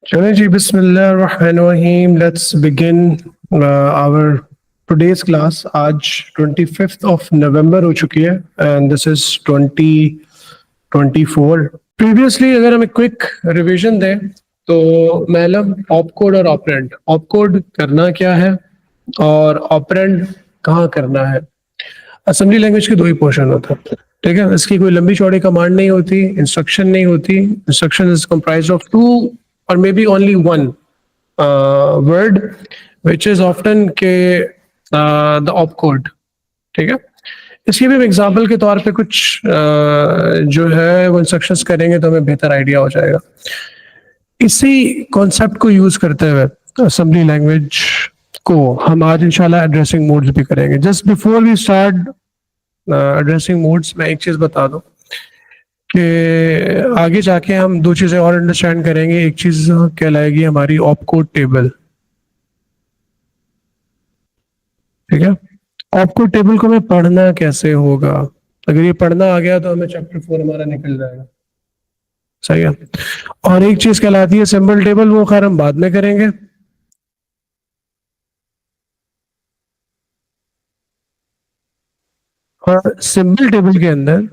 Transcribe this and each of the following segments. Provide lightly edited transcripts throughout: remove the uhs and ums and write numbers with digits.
चलें जी, बिस्मिल्लाहिर्रहमानिर्रहीम। Let's begin our today's class. आज 25th ऑफ नवंबर हो चुकी है एंड दिस इज 2024। प्रीवियसली अगर हम एक क्विक रिवीजन दें तो मैलम ऑपकोड और ऑपरेंड, ऑपकोड करना क्या है और ऑपरेंड कहाँ करना है। असेंबली लैंग्वेज के दो ही पोर्शन होते हैं, ठीक है। इसकी कोई लंबी चौड़ी कमांड नहीं होती, इंस्ट्रक्शन नहीं होती। Instruction is comprise of two और may be only one word which is often के द ऑपकोड, ठीक है। इसकी भी एग्जाम्पल के तौर पे कुछ जो है वो इंस्ट्रक्शंस करेंगे तो हमें बेहतर आइडिया हो जाएगा। इसी कॉन्सेप्ट को यूज करते हुए असेंबली लैंग्वेज को हम आज इंशाल्लाह एड्रेसिंग मोड्स भी करेंगे। Just before we start addressing modes में एक चीज बता दूं कि आगे जाके हम दो चीजें और अंडरस्टैंड करेंगे। एक चीज कहलाएगी हमारी ऑपकोड टेबल, ठीक है। ऑपकोड टेबल को हमें पढ़ना कैसे होगा, अगर ये पढ़ना आ गया तो हमें चैप्टर 4 हमारा निकल जाएगा, सही है। और एक चीज कहलाती है सिंबल टेबल, वो खैर हम बाद में करेंगे। और सिंबल टेबल के अंदर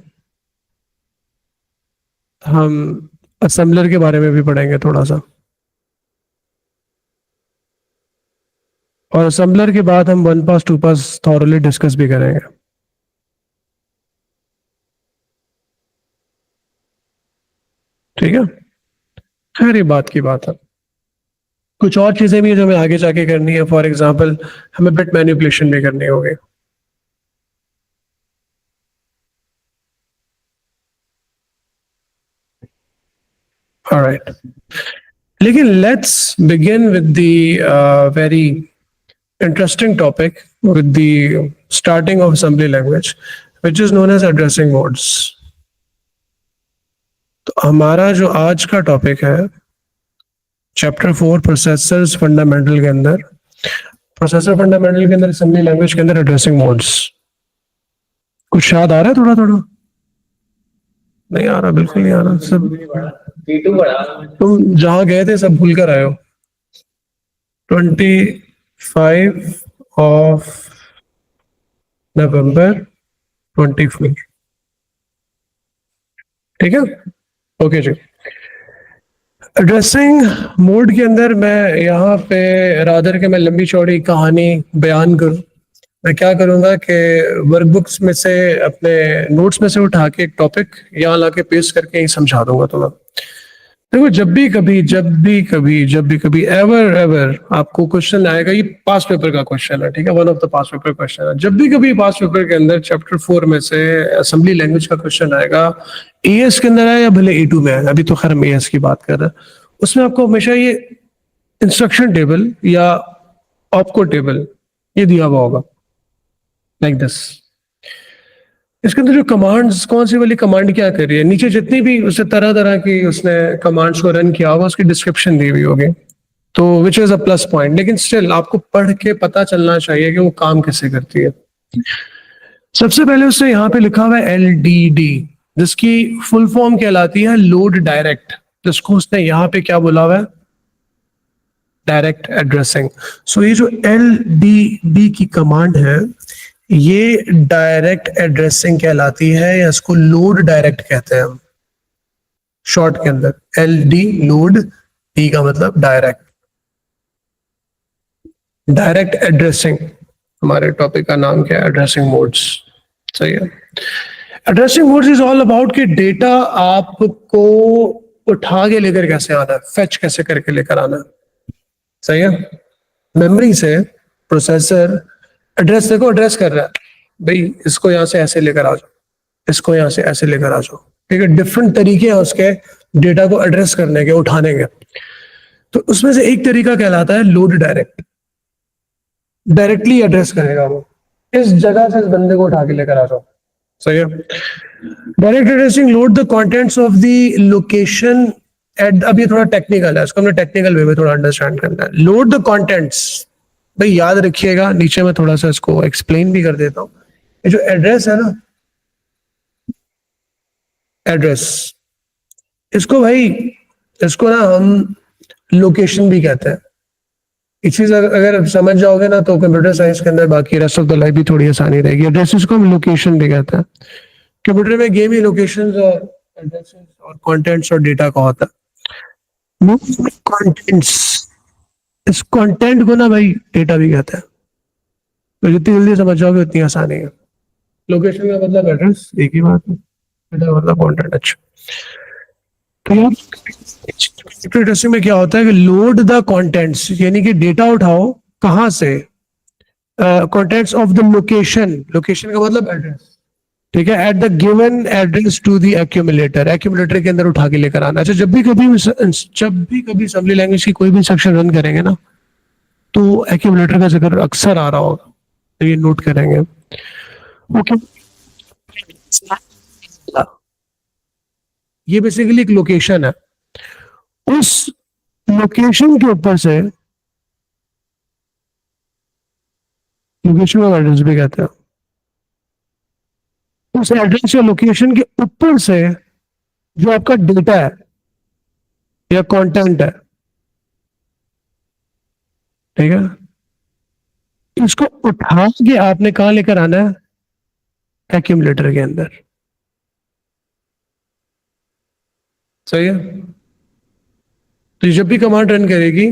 हम असेंबलर के बारे में भी पढ़ेंगे थोड़ा सा, और असेंबलर के बाद हम one pass two pass thoroughly discuss भी करेंगे, ठीक है। खैर ये बात की बात है। कुछ और चीजें भी हैं जो हमें आगे जाके करनी है। फॉर एग्जांपल हमें बिट मैनिपुलेशन भी करनी होगी। ऑलराइट, लेकिन let's begin with the very interesting topic with the starting of assembly language, which is known as addressing modes. तो हमारा जो आज का टॉपिक है चैप्टर 4 प्रोसेसर्स फंडामेंटल के अंदर, प्रोसेसर फंडामेंटल के अंदर असेंबली लैंग्वेज के अंदर एड्रेसिंग मोड्स। कुछ याद आ रहा है थोड़ा थोड़ा? नहीं आ रहा, बिल्कुल नहीं आ रहा सब। तुम जहां गए थे सब भूल कर आए हो। 25 of November 24, ठीक है। ओके जी। एड्रेसिंग मोड के अंदर मैं यहाँ पे रादर के मैं लंबी चौड़ी कहानी बयान करूँ, मैं क्या करूँगा कि वर्कबुक्स में से अपने नोट्स में से उठा के एक टॉपिक यहाँ ला के पेस्ट करके ही समझा दूंगा तुम्हें। देखो, जब भी कभी एवर एवर आपको क्वेश्चन आएगा, ये पास पेपर का क्वेश्चन है, ठीक है, one of the pass paper question है। जब भी कभी पास पेपर के अंदर चैप्टर 4 में से असेंबली लैंग्वेज का क्वेश्चन आएगा, एएस के अंदर आए या भले ए2 में आए, अभी तो खैर हम एएस की बात कर रहे हैं, उसमें आपको हमेशा ये इंस्ट्रक्शन टेबल या ऑपकोड टेबल ये दिया हुआ होगा, लाइक दिस। इसके अंदर जो कमांड्स, कौन सी वाली कमांड क्या कर रही है, नीचे जितनी भी उससे तरह तरह की उसने कमांड्स को रन किया होगा उसकी डिस्क्रिप्शन दी हुई होगी, तो which is a plus point. लेकिन स्टिल आपको पढ़ के पता चलना चाहिए कि वो काम कैसे करती है। सबसे पहले उसने यहाँ पे लिखा हुआ है LDD, जिसकी फुल फॉर्म कहलाती है लोड डायरेक्ट, जिसको उसने यहाँ पे क्या बोला हुआ है, डायरेक्ट एड्रेसिंग। सो ये जो LDD की कमांड है ये डायरेक्ट एड्रेसिंग कहलाती है, या इसको लोड डायरेक्ट कहते हैं हम शॉर्ट के अंदर। LD लोड, D का मतलब डायरेक्ट, डायरेक्ट एड्रेसिंग। हमारे टॉपिक का नाम क्या है, एड्रेसिंग मोड्स, सही है। Addressing modes is all about कि डेटा आपको उठा के लेकर कैसे आना है, फेच कैसे करके लेकर आना है, सही है। मेमोरी से प्रोसेसर एड्रेस, देखो एड्रेस कर रहा है भाई, इसको यहाँ से ऐसे लेकर आ जाओ, इसको यहाँ से ऐसे लेकर आ जाओ, ठीक है। डिफरेंट तरीके हैं उसके डेटा को एड्रेस करने के, उठाने के। तो उसमें से एक तरीका कहलाता है लोड डायरेक्ट, डायरेक्टली एड्रेस करेगा वो, इस जगह से इस बंदे को उठा के लेकर आ जाओ, सही है। Direct addressing load the contents of the location eight, अब ये थोड़ा टेक्निकल है, इसको हमने टेक्निकल वे में थोड़ा अंडरस्टैंड करना है। लोड द कंटेंट्स, भाई याद रखिएगा, नीचे में थोड़ा सा इसको एक्सप्लेन भी कर देता हूँ। ये जो एड्रेस है ना, एड्रेस, इसको भाई, इसको ना हम लोकेशन भी कहते हैं। इस चीज अगर आप समझ जाओगे ना तो कंप्यूटर साइंस के अंदर बाकी रेस्ट ऑफ द लाइफ भी थोड़ी आसानी रहेगी। एड्रेसेस को हम लोकेशन भी कहते हैं। कंप्यूटर में गेम ही लोकेशंस और एड्रेसेस और कंटेंट्स और डेटा का होता है। कंटेंट्स, इस कंटेंट को ना भाई डेटा भी कहते हैं। तो जितनी जल्दी समझ जाओगे उतनी आसानी है। लोकेशन का मतलब एड्रेस, एक ही बात है। डेटा मतलब कंटेंट। अच्छा, तो यार एड्रेसिंग में क्या होता है कि लोड द कंटेंट्स, यानी कि डेटा उठाओ कहाँ से, contents of the location, location का मतलब एड्रेस, ठीक है, at the given address to the accumulator, accumulator के अंदर उठा के लेकर आना। अच्छा, जब भी कभी असेंबली लैंग्वेज की कोई भी इंस्ट्रक्शन रन करेंगे ना तो एक्यूमुलेटर का जिक्र अक्सर आ रहा होगा, तो ये नोट करेंगे। ओके, ये बेसिकली एक लोकेशन है। उस लोकेशन के ऊपर से, लोकेशन का एड्रेस भी कहते हैं, उस एड्रेस या लोकेशन के ऊपर से जो आपका डेटा है या कंटेंट है, ठीक है, इसको उठा के आपने कहां लेकर आना है, एक्यूमुलेटर के अंदर। सही है। तो ये जब भी कमांड रन करेगी,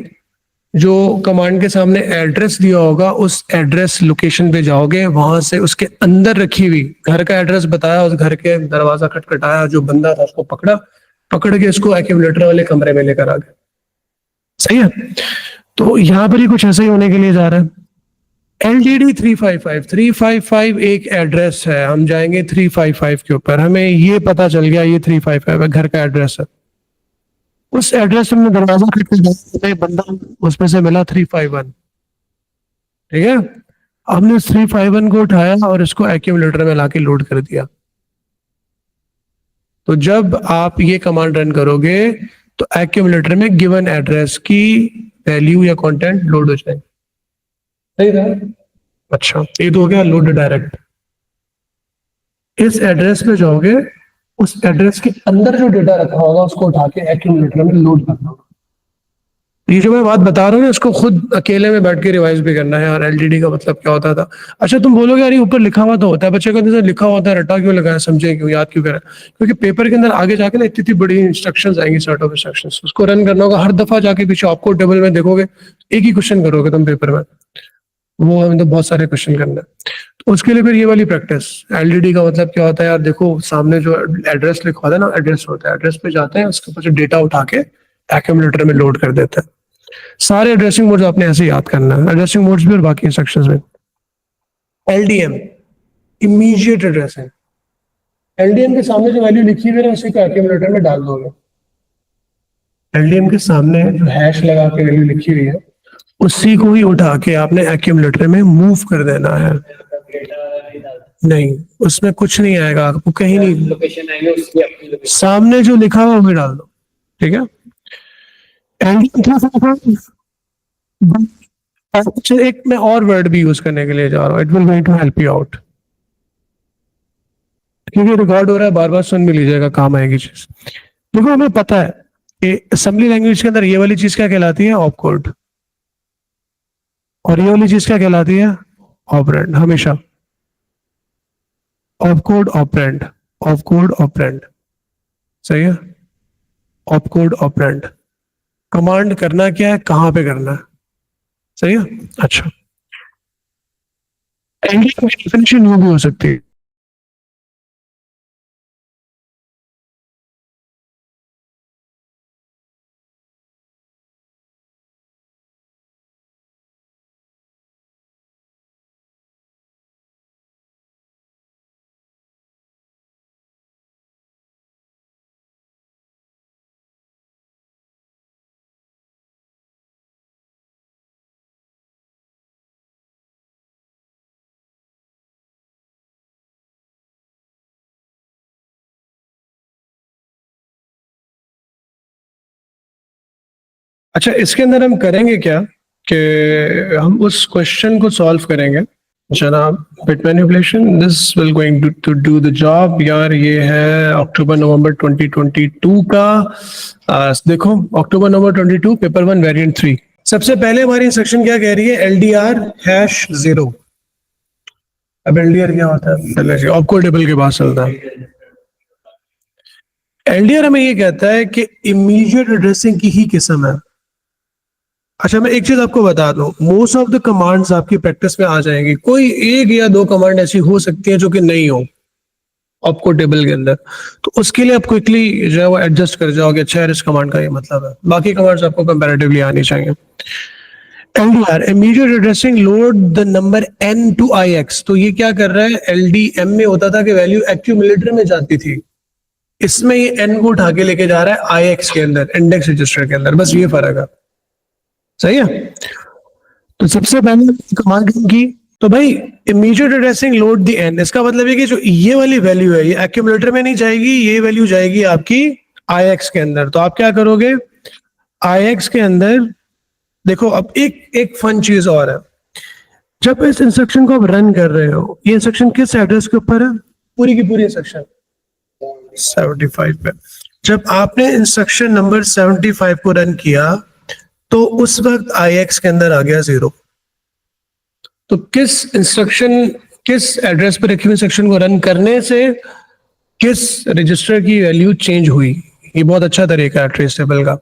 जो कमांड के सामने एड्रेस दिया होगा उस एड्रेस लोकेशन पे जाओगे, वहां से उसके अंदर रखी हुई घर का एड्रेस बताया, उस घर के दरवाजा खटखटाया, जो बंदा था उसको पकड़ा, पकड़ के इसको एक्यूमुलेटर वाले कमरे में लेकर आ गए। सही है। तो यहाँ पर ही कुछ ऐसा ही होने के लिए जा रहा है। LDD 355 एक एड्रेस है, हम जाएंगे 355 के ऊपर, हमें ये पता चल गया ये 355 है, घर का एड्रेस है। उस एड्रेस में दरवाजा खटखटाया, बंदा उसमें से मिला 351, ठीक है। हमने 351 को उठाया और इसको एक्यूमुलेटर में लाके लोड कर दिया। तो जब आप ये कमांड रन करोगे तो एक्यूमुलेटर में गिवन एड्रेस की वैल्यू या कंटेंट लोड हो जाएगी। सही था। अच्छा, ये तो हो गया लोड डायरेक्ट। इस एड्रेस पे जाओगे, उस एड्रेस के अंदर जो डेटा रखा होगा उसको उठा के एक्यूमुलेटर में लोड करना होगा। ये जो मैं बात बता रहा हूँ ना, इसको खुद अकेले में बैठ के रिवाइज भी करना है यार, LDD का मतलब क्या होता था। अच्छा, तुम बोलोगे यार ये ऊपर लिखा हुआ तो होता है, बच्चे को जैसे लिखा होता है, रटा क्यों लगाया, समझे क्यों, याद क्यों करें, क्योंकि पेपर के अंदर आगे जाके ना इतनी इतनी बड़ी इंस्ट्रक्शंस आएंगी, सेट ऑफ इंस्ट्रक्शंस, उसको रन करना होगा। हर दफा जाके पीछे आपको टेबल में देखोगे एक ही क्वेश्चन करोगे तुम पेपर में, वो हमें तो बहुत सारे क्वेश्चन करना है। तो उसके लिए फिर ये वाली प्रैक्टिस। LDD का मतलब क्या होता है यार, देखो सामने जो एड्रेस लिखा होता है ना, एड्रेस होता है, एड्रेस पे जाते हैं, उसके ऊपर से डेटा उठा के एक्यूमुलेटर में लोड कर देते हैं। सारे एड्रेसिंग मोड्स आपने ऐसे याद करना है, एड्रेसिंग मोड्स भी और बाकी इंस्ट्रक्शंस में। LDM, immediate addressing. LDM के सामने जो वैल्यू लिखी हुई है उसी को एक्यूमुलेटर में डाल दोगे। LDM के सामने जो हैश लगा के वैल्यू लिखी हुई है उसी को ही उठा के आपने एक्यूमुलेटर में मूव कर देना है। नहीं, उसमें कुछ नहीं आएगा आपको, कहीं नहीं, लोकेशन आएगी उसकी अपनी लोकेशन, सामने जो लिखा हुआ वही डाल दो, ठीक है। अच्छा, एक मैं और वर्ड भी यूज करने के लिए जा रहा हूँ, it will going to help you out, क्योंकि रिकॉर्ड हो रहा है, बार बार सुन भी लीजिएगा, काम आएगी चीज। देखो हमें पता है कि असेंबली लैंग्वेज के अंदर ये वाली चीज क्या कहलाती है, ऑपकोड, और ये वाली चीज क्या कहलाती है, ऑपरेंड। हमेशा ऑपकोड ऑपरेंड, ऑपकोड ऑपरेंड, सही है। ऑपकोड ऑपरेंड, कमांड करना क्या है, कहां पे करना है, सही है। अच्छा, एंगल की डेफिनेशन यूं भी हो सकती है। अच्छा, इसके अंदर हम करेंगे क्या कि हम उस क्वेश्चन को सॉल्व करेंगे जनाब, bit manipulation this will going to do the job यार। ये है अक्टूबर नवंबर 2022 का। देखो, अक्टूबर नवंबर 22 पेपर 1 वेरिएंट 3। सबसे पहले हमारी इंस्ट्रक्शन क्या कह रही है? LDR #0। अब LDR क्या होता है? चलिए जी, ऑपकोड टेबल के पास चलता है। LDR हमें ये कहता है कि इमीडिएट एड्रेसिंग की ही किस्म है। अच्छा, मैं एक चीज आपको बता दूं, मोस्ट ऑफ द कमांड्स आपकी प्रैक्टिस में आ जाएंगी। कोई एक या दो कमांड ऐसी हो सकती है जो कि नहीं हो आपको टेबल के अंदर, तो उसके लिए आप क्विकली जो है वो एडजस्ट कर जाओगे। अच्छा यार, इस कमांड का ये मतलब है। बाकी कमांड्स आपको कंपैरेटिवली आनी चाहिए। LDR immediate addressing load the number n to IX। तो ये क्या कर रहा है? LDM में होता था कि वैल्यू एक्यूमुलेटर में जाती थी, इसमें ये n को उठा के लेके जा रहा है IX के अंदर, इंडेक्स रजिस्टर के अंदर। बस ये फर्क है। सही है। तो सबसे पहले कमांड की, तो भाई immediate addressing load the n, इसका मतलब है कि जो ये वाली वैल्यू है ये एक्यूमुलेटर में नहीं जाएगी, ये वैल्यू जाएगी आपकी IX के अंदर। तो आप क्या करोगे? IX के अंदर देखो, अब एक एक फन चीज और है। जब इस इंस्ट्रक्शन को आप रन कर रहे हो, ये इंस्ट्रक्शन किस एड्रेस के ऊपर है? पूरी की पूरी इंस्ट्रक्शन 75 पे। जब आपने इंस्ट्रक्शन नंबर 75 को रन किया तो उस वक्त IX के अंदर आ गया 0। तो किस एड्रेस पर रखी हुई इंस्ट्रक्शन को रन करने से किस रजिस्टर की वैल्यू चेंज हुई, ये बहुत अच्छा तरीका है ट्रेस टेबल का।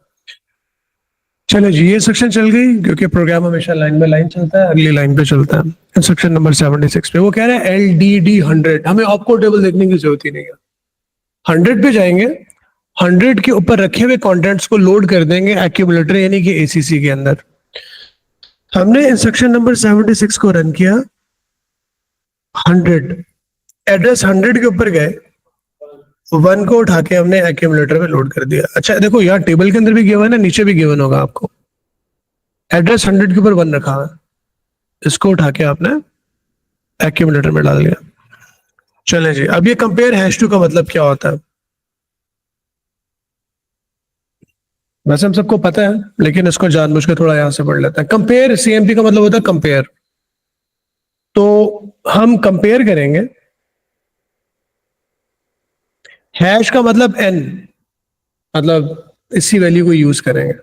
चलो जी, ये सेक्शन चल गई, क्योंकि प्रोग्राम हमेशा लाइन बाय लाइन चलता है, अगली लाइन पे चलता है। इंस्ट्रक्शन नंबर 76 पे वो कह रहा है LDD 100। हमें ऑपकोड टेबल देखने की जरूरत ही नहीं है। 100 पे जाएंगे, 100 के ऊपर रखे हुए कंटेंट्स को लोड कर देंगे एक्यूमुलेटर यानी कि ACC के अंदर। हमने इंस्ट्रक्शन नंबर 76 को रन किया, 100 एड्रेस 100 के ऊपर गए, 1 को उठा के हमने एक्यूमुलेटर में लोड कर दिया। अच्छा देखो, यहाँ टेबल के अंदर भी गिवन है, नीचे भी गिवन होगा आपको। एड्रेस 100 के ऊपर 1 रखा है, इसको उठा के आपने एक्यूमुलेटर में डाल दिया। चले जी, अब ये कंपेयर #2 का मतलब क्या होता है? वैसे हम सबको पता है, लेकिन इसको जानबूझ के थोड़ा यहां से पढ़ लेते हैं। कंपेयर CMP का मतलब होता है कंपेयर। तो हम कंपेयर करेंगे, हैश का मतलब n, मतलब इसी वैल्यू को यूज करेंगे।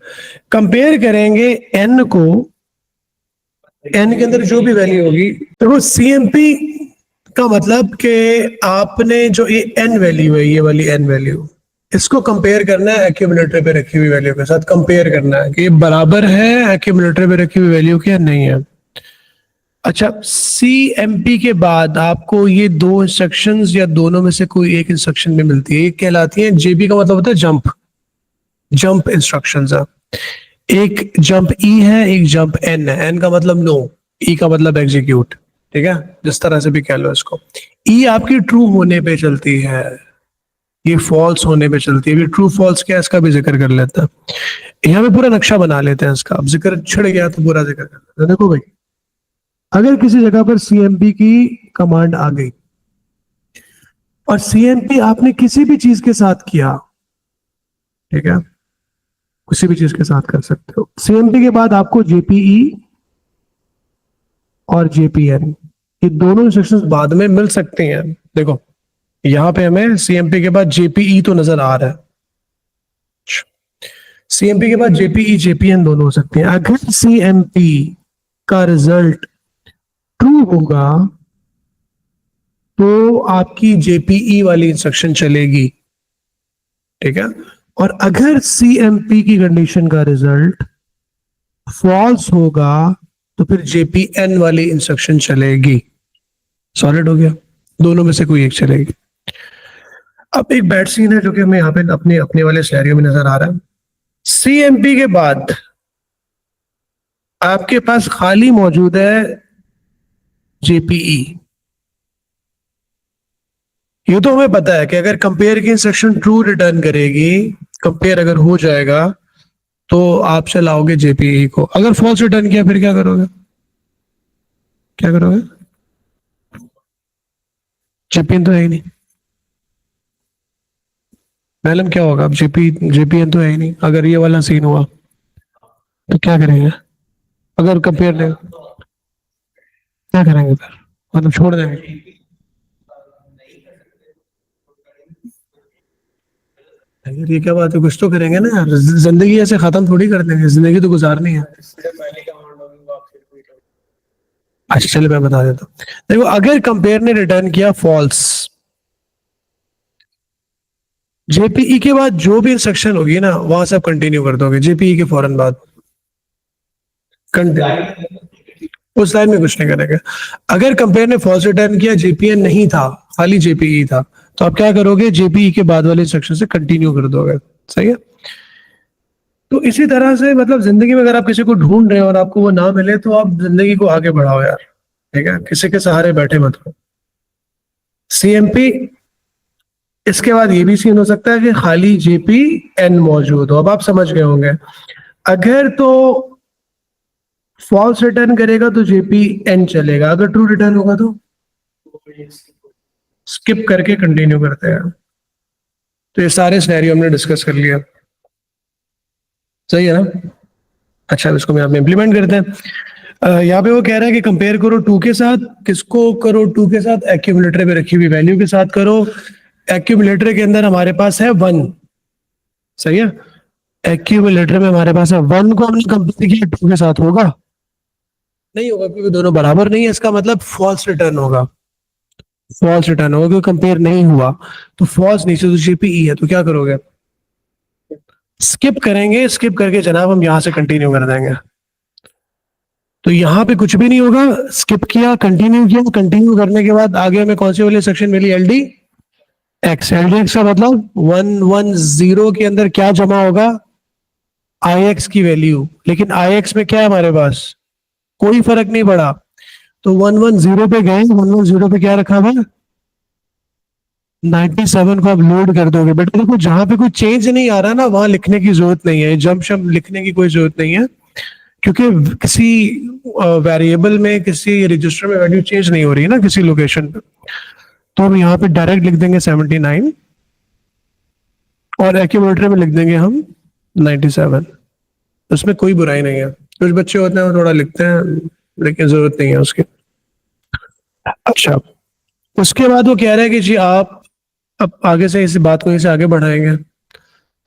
कंपेयर करेंगे n को, n के अंदर जो भी वैल्यू होगी। देखो, CMP का मतलब कि आपने जो ये n वैल्यू है, ये वाली n वैल्यू, इसको कंपेयर करना है एक्यूमुलेटर पे रखी हुई वैल्यू के साथ। कंपेयर करना है कि ये बराबर है एक्यूमुलेटर पे रखी हुई वैल्यू के या नहीं है। अच्छा, CMP के बाद आपको ये दो इंस्ट्रक्शंस या दोनों में से कोई एक इंस्ट्रक्शन में मिलती है, ये कहलाती है JB का मतलब होता है जंप। जंप इंस्ट्रक्शंस है। एक जंप E है, एक जंप N है। N का मतलब नो, E का मतलब एग्जीक्यूट। ठीक है, जिस तरह से भी कह लो इसको। E आपकी ट्रू होने पे चलती है, ये फॉल्स होने पे चलती है। ट्रू फॉल्स क्या है, इसका भी जिक्र कर लेते हैं। यहाँ पे पूरा नक्शा बना लेते हैं इसका। अब जिक्र छिड़ गया तो पूरा जिक्र कर लेते हैं। देखो भाई, अगर किसी जगह पर CMP की कमांड आ गई और CMP आपने किसी भी चीज के साथ किया, ठीक है, किसी भी चीज के साथ कर सकते हो। CMP के बाद आपको JPE और JPN, ये दोनों इंस्ट्रक्शंस बाद में मिल सकते हैं। देखो, यहां पे हमें CMP के बाद JPE तो नजर आ रहा है, CMP के बाद JPE JPN दोनों हो सकते हैं। अगर CMP का रिजल्ट ट्रू होगा तो आपकी JPE वाली इंस्ट्रक्शन चलेगी। ठीक है, और अगर CMP की कंडीशन का रिजल्ट फॉल्स होगा तो फिर JPN वाली इंस्ट्रक्शन चलेगी। सॉलिड हो गया, दोनों में से कोई एक चलेगी। अब एक बैड सीन है जो कि हमें यहाँ पे अपने अपने वाले सिनेरियो में नजर आ रहा है। CMP के बाद आपके पास खाली मौजूद है JPE। ये तो हमें पता है कि अगर कंपेयर की इंस्ट्रक्शन ट्रू रिटर्न करेगी, कंपेयर अगर हो जाएगा तो आप चलाओगे JPE को। अगर फॉल्स रिटर्न किया फिर क्या करोगे? क्या करोगे? JPN तो है ही नहीं। मैलम क्या होगा? अब JPN तो है ही नहीं। अगर ये वाला सीन हुआ तो क्या करेंगे? अगर कंपेयर नहीं, क्या करेंगे फिर? मतलब छोड़ देंगे? यार ये क्या बात है, कुछ तो करेंगे ना यार, जिंदगी ऐसे खत्म थोड़ी कर देंगे, जिंदगी तो गुजारनी है। अच्छा चलो मैं बता देता हूँ। देखो अगर कंपेयर ने रिटर्न किया फॉल्स, जेपीई के बाद जो भी इंस्ट्रक्शन होगी ना वहां से आप कंटिन्यू कर दोगे, जेपीई के फौरन बाद कंटिन्यू, उस लाइन में कुछ नहीं करेंगे। अगर कंपेयर ने फॉल्स रिटर्न किया, जेपीएन नहीं था, खाली जेपीई था, तो आप क्या करोगे, जेपीई के बाद वाले इंस्ट्रक्शन से कंटिन्यू कर दोगे। सही है। तो इसी तरह से मतलब जिंदगी में अगर आप किसी को ढूंढ रहे हो और आपको वो ना मिले तो आप जिंदगी को आगे बढ़ाओ यार। ठीक है, किसी के सहारे बैठे मत रहो। सीएमपी, इसके बाद ये भी सीन हो सकता है कि खाली जेपी एन मौजूद हो। अब आप समझ गए होंगे, अगर तो फॉल्स रिटर्न करेगा तो जेपी एन चलेगा, अगर ट्रू रिटर्न होगा तो स्किप करके कंटिन्यू करते हैं। तो ये सारे सिनेरियो हमने डिस्कस कर लिया। सही है ना? अच्छा अब इसको मैं आप इम्प्लीमेंट करते हैं। यहाँ पे वो कह रहा है कि कंपेयर करो टू के साथ, किसको करो टू के साथ, एक्यूमुलेटर में रखी हुई वैल्यू के साथ करो। एक्यूमुलेटर के अंदर हमारे पास है वन। सही है। एक्यूमुलेटर में हमारे पास है वन, को हमने कंपेयर किया टू के साथ, होगा नहीं होगा क्योंकि दोनों बराबर नहीं है, इसका मतलब फॉल्स रिटर्न होगा। फॉल्स रिटर्न होगा क्योंकि कंपेयर नहीं हुआ। तो फॉल्स नीचे तो जीपीई है, तो क्या करोगे, स्किप करेंगे। स्किप करके जनाब हम यहां से कंटिन्यू कर देंगे। तो यहाँ पे कुछ भी नहीं होगा, स्किप किया कंटिन्यू किया, कंटिन्यू करने के बाद आगे हमें कौन सी वाली सेक्शन मिली, एलडी एक्स। एलडी एक्स का मतलब 110 के अंदर क्या जमा होगा, आई एक्स की वैल्यू। लेकिन आई एक्स में क्या है हमारे पास, कोई फर्क नहीं पड़ा। तो 110 पे गए, 110 पे क्या रखा हुआ, 97 को आप लोड कर दोगे। बेटा देखो जहां पे कोई चेंज नहीं आ रहा ना वहां लिखने की जरूरत नहीं है, जंप शम लिखने की कोई जरूरत नहीं है, क्योंकि किसी वेरिएबल में किसी रजिस्टर में वैल्यू चेंज नहीं हो रही है ना किसी लोकेशन पे। तो हम यहाँ पे डायरेक्ट लिख देंगे 79 और एक्यूमुलेटर में लिख देंगे हम 97। उसमें कोई बुराई नहीं है, कुछ बच्चे होते हैं वो थोड़ा लिखते हैं लेकिन जरूरत नहीं है उसकी। अच्छा उसके बाद वो कह रहे हैं कि जी आप अब आगे से इस बात को इसे आगे बढ़ाएंगे।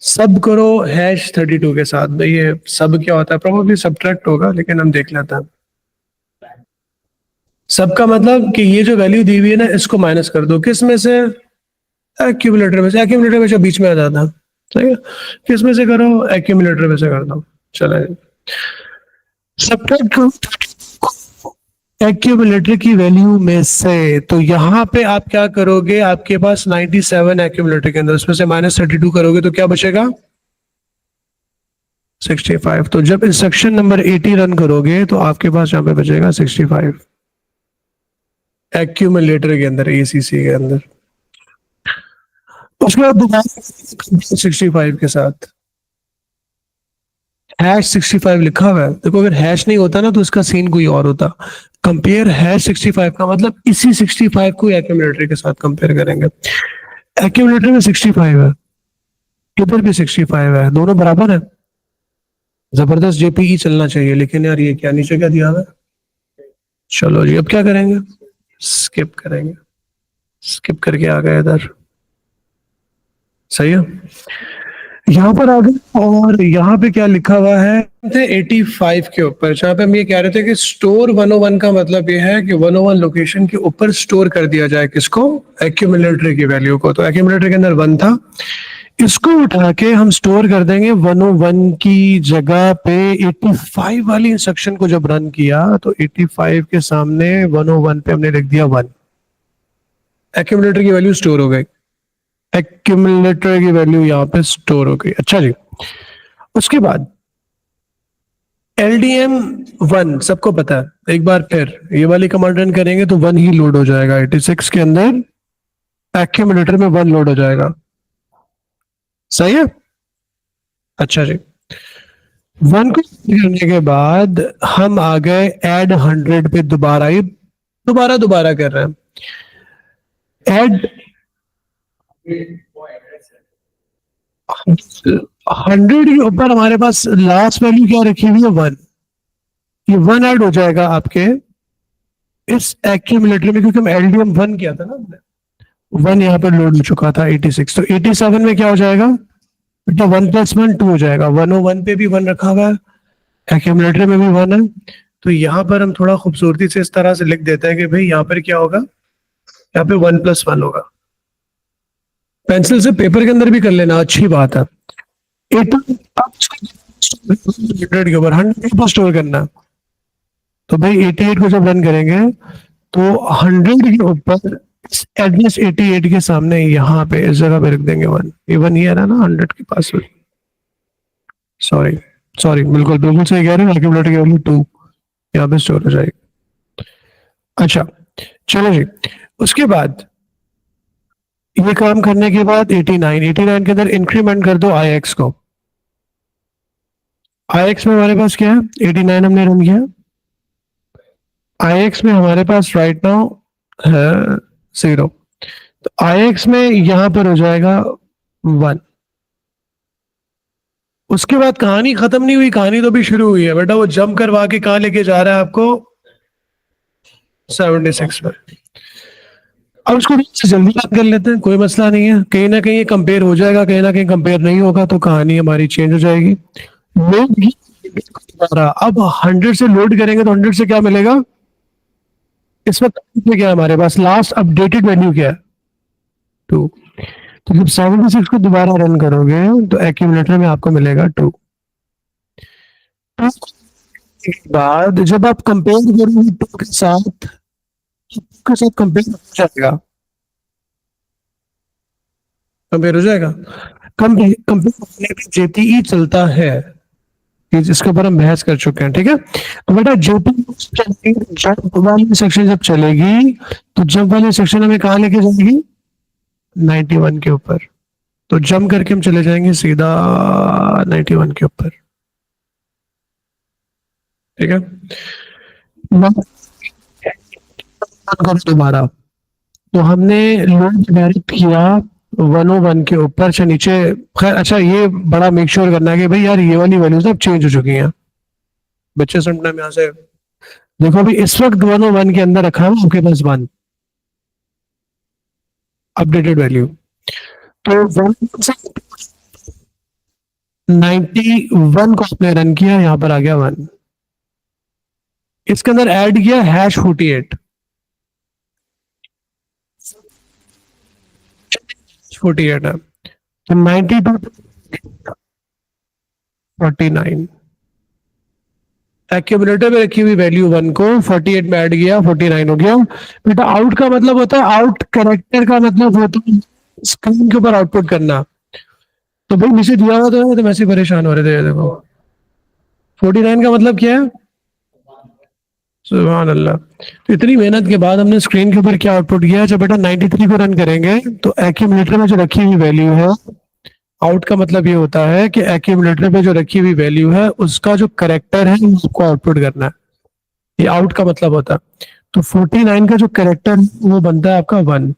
सब करो #32 के साथ। भाई ये सब क्या होता है, प्रोबेबली सब्ट्रैक्ट होगा लेकिन हम देख लेते हैं। सबका मतलब कि ये जो वैल्यू दी हुई है ना इसको माइनस कर दो, किस में से, एक्यूमुलेटर में से। एक्यूमुलेटर में से बीच में आ जाता है। सही है, किस में से करो, एक्यूमुलेटर में से कर दो। चले सब्ट्रैक्ट एक्यूमुलेटर की वैल्यू में से। तो यहाँ पे आप क्या करोगे, आपके पास 97 एक्यूमुलेटर के अंदर, उसमें से -32 करोगे तो क्या बचेगा, 65। तो जब इंस्ट्रक्शन नंबर 80 रन करोगे तो आपके पास यहाँ पे बचेगा 65 एक्यूमुलेटर के अंदर, एसीसी के अंदर। उसके बाद दोबारा 65 के साथ #65 लिखा हुआ है। देखो अगर हैश नहीं होता ना तो इसका सीन कोई और होता। कंपेयर #65 का मतलब इसी 65 को एक्यूमुलेटर के साथ कंपेयर करेंगे। एक्यूमुलेटर में 65 है, इधर भी 65 है, दोनों बराबर है। जबरदस्त जेपीई चलना चाहिए, लेकिन यार ये क्या नीचे क्या दिया हुआ है। चलो जी अब क्या करेंगे, स्किप करेंगे। स्किप करके आ गए इधर। सही है, यहाँ पर आ गए और यहाँ पे क्या लिखा हुआ है, 85 के ऊपर, जहाँ पे हम ये कह रहे थे कि स्टोर 101 का मतलब ये है कि 101 लोकेशन के ऊपर स्टोर कर दिया जाए किसको, एक्यूमुलेटर की वैल्यू को। तो एक्यूमुलेटर के अंदर 1 था, इसको उठा के हम स्टोर कर देंगे 101 की जगह पे। 85 वाली इंस्ट्रक्शन को जब रन किया तो 85 के सामने 101 पे हमने लिख दिया 1, एक्यूमुलेटर की वैल्यू स्टोर हो गई। एक्यूमुलेटर की वैल्यू यहाँ पे स्टोर हो गई। अच्छा जी, उसके बाद LDM 1 सबको पता है। एक बार फिर ये वाली कमांड रन करेंगे तो 1 ही लोड हो जाएगा, 86 के अंदर एक्यूमुलेटर में 1 लोड हो जाएगा। सही है। अच्छा जी, 1 को करने के बाद हम आ गए ऐड 100 पे। दोबारा ये दोबारा कर रहे हैं ऐड 100 के ऊपर हमारे पास लास्ट वैल्यू क्या रखी हुई है, 1। ये 1 ऐड हो जाएगा आपके इस एक्यूमुलेटर में, क्योंकि हम एलडीएम 1 किया था ना हमने, 1 यहाँ पर लोड हो चुका था 86, तो 87 में क्या हो जाएगा बेटा, 1 + 1 2 हो जाएगा। 101 पे भी 1 रखा हुआ है, एक्यूमुलेटर में भी 1 है, तो यहाँ पर हम थोड़ा खूबसूरती से इस तरह से लिख देते हैं कि भाई यहाँ पर क्या होगा, यहाँ पे 1 + 1 होगा। पेंसिल से पेपर के अंदर भी कर लेना, अच्छी बात है। 100 के ऊपर 100 पर स्टोर करना है। तो भाई 88 को जब रन करेंगे तो 100 के ऊपर एड्रेस 88 के सामने यहाँ पे इस जगह पे रख देंगे 1, ये 1 ही है ना 100 के पास। सॉरी सॉरी, बिल्कुल बिल्कुल सही कह रहे हैं, एक्यूमुलेटर की वैल्यू 2 यहाँ पे स्टोर हो जाएगी। अच्छा चलो जी, उसके बाद ये काम करने के बाद 89 के अंदर इंक्रीमेंट कर दो IX को। IX में हमारे पास क्या है, 89 हमने रन किया, IX में हमारे पास राइट नाउ है 0, तो IX में यहां पर हो जाएगा 1। उसके बाद कहानी खत्म नहीं हुई, कहानी तो भी शुरू हुई है बेटा। वो जंप करवा के कहां लेके जा रहा है आपको, 76 में। अब उसको जल्दी बात कर लेते हैं, कोई मसला नहीं है, कहीं ना कहीं कंपेयर हो जाएगा, कहीं ना कहीं कंपेयर नहीं होगा तो कहानी हमारी चेंज हो जाएगी। लोड अब 100 से लोड करेंगे तो 100 से क्या मिलेगा, इस वक्त क्या है हमारे पास, लास्ट अपडेटेड वैल्यू क्या है 2। तो जब 76 को दोबारा रन करोगे तो एक्यूमुलेटर में आपको मिलेगा 2। बाद जब आप कंपेयर करोगे 2 के साथ कंपेयर हो जाएगा, कंपेयर हो जाएगा। कंपेयर जेपीई चलता है, जिसके ऊपर हम बहस कर चुके हैं, ठीक है। तो बेटा जेपीई जंप वाली सेक्शन जब चलेगी तो जंप वाली सेक्शन हमें कहाँ लेके जाएगी, 91 के ऊपर। तो जंप करके हम चले जाएंगे सीधा 91 के ऊपर, ठीक है। दोबारा तो हमने लोड डायरेक्ट किया 101 के ऊपर से नीचे। खैर अच्छा, ये बड़ा मेक श्योर करना है कि भाई यार ये वाली वैल्यूज अब चेंज हो चुकी हैं, बच्चे समटाइम यहाँ से देखो। अभी इस वक्त 101 के अंदर रखा है आपके पास 1 अपडेटेड वैल्यू, तो 91 को आपने रन किया, यहां पर आ गया 1। इसके अंदर ऐड किया #48 48 है, तो 92 49 एक्यूमुलेटर में रखी हुई वैल्यू 1 को 48 में ऐड किया, 49 हो गया बेटा। आउट का मतलब होता है, आउट कैरेक्टर का मतलब होता है स्क्रीन के ऊपर आउटपुट करना। तो भाई नीचे दिया हुआ तो वैसे परेशान हो रहे थे, देखो 49 का मतलब क्या है, सुभान अल्लाह। तो इतनी मेहनत के बाद हमने स्क्रीन के ऊपर क्या आउटपुट किया। जब बेटा 93 को रन करेंगे तो एक्यूमुलेटर में जो रखी हुई वैल्यू है, आउट का मतलब ये होता है कि एक्यूमुलेटर पे जो रखी हुई वैल्यू है उसका जो करेक्टर है उसको आउटपुट करना है, ये आउट का मतलब होता है। तो 49 का जो करेक्टर वो बनता है आपका 1,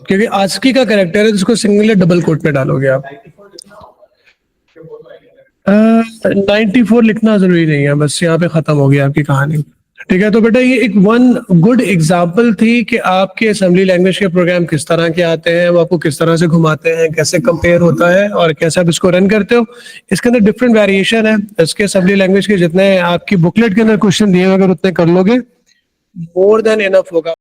क्योंकि आस्की का करेक्टर है जिसको सिंगल या डबल कोट में डालोगे आप। 94 लिखना जरूरी नहीं है, बस यहाँ पे खत्म हो गया आपकी कहानी, ठीक है। तो बेटा ये एक वन गुड एग्जांपल थी कि आपके असेंबली लैंग्वेज के प्रोग्राम किस तरह के आते हैं, वो आपको किस तरह से घुमाते हैं, कैसे कंपेयर होता है और कैसे आप इसको रन करते हो। इसके अंदर डिफरेंट वेरिएशन है, इसके असेंबली लैंग्वेज के जितने आपकी बुकलेट के अंदर क्वेश्चन दिए अगर उतने कर लोगे मोर देन इनफ होगा।